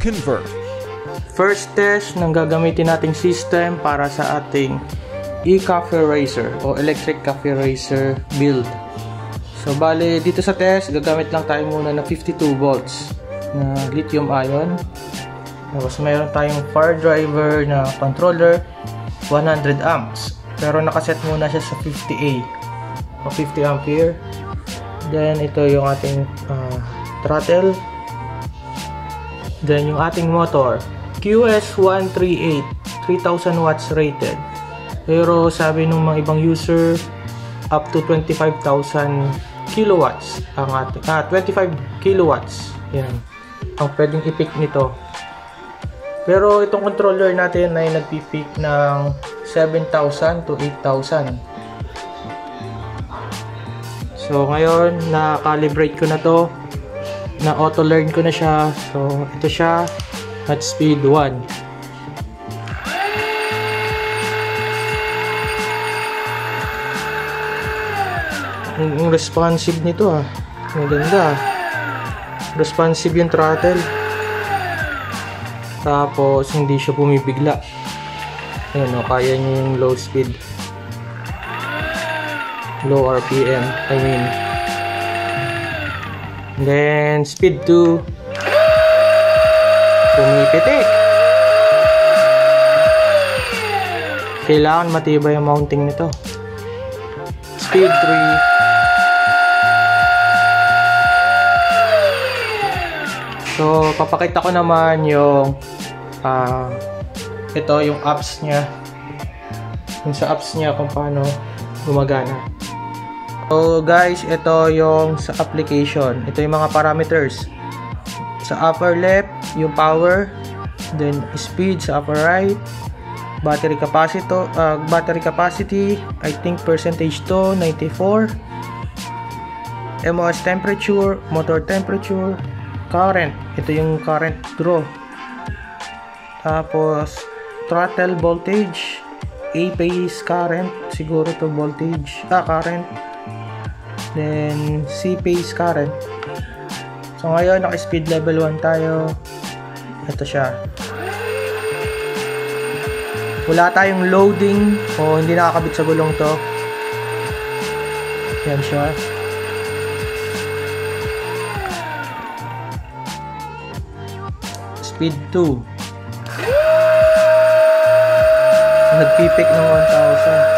convert. First test ng gagamitin nating system para sa ating e-coffee racer o electric coffee racer build. So bale dito sa test gagamit lang tayo muna ng 52 volts na lithium ion. Tapos mayroon tayong far driver na controller 100 amps pero nakaset muna siya sa 50A o 50 ampere. Then ito yung ating throttle. Then yung ating motor QS138 3000 watts rated. Pero sabi ng mga ibang user up to 25,000 kilowatts ang ating 25 kilowatts. Yan ang pwedeng i-pick nito. Pero itong controller natin ay nagpi-pick ng 7,000 to 8,000. So ngayon na-calibrate ko na to. Na auto learn ko na siya. So ito siya at speed 1. Ang responsive nito maganda. Responsive yung throttle. Tapos hindi siya bumibigla. Ayun kaya niya yung low speed. Low RPM, I mean. Then speed 2. Pumipitik. Kailangan matibay ang mounting nito. Speed 3. So papakita ko naman yung ito yung apps niya. Yung sa apps niya kung paano gumagana. So guys, ito yung sa application. Ito yung mga parameters. Sa upper left, yung power, then speed sa upper right, battery capacity, I think percentage to 94, MOS temperature, motor temperature, current, ito yung current draw, tapos throttle voltage, A phase current, siguro to voltage, current, then C phase current. So ngayon naka-speed level 1 tayo. Ito siya. Wala tayong loading o hindi nakakabit sa gulong to. Yan siya. Speed 2. Nagpipick ng 1,000.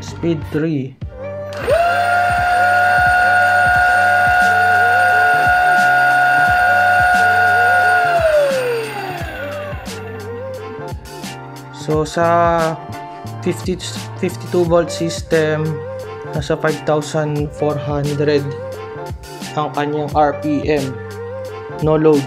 Speed 3. So sa 52 volt system nasa 5,400 ang kanyang RPM, no load.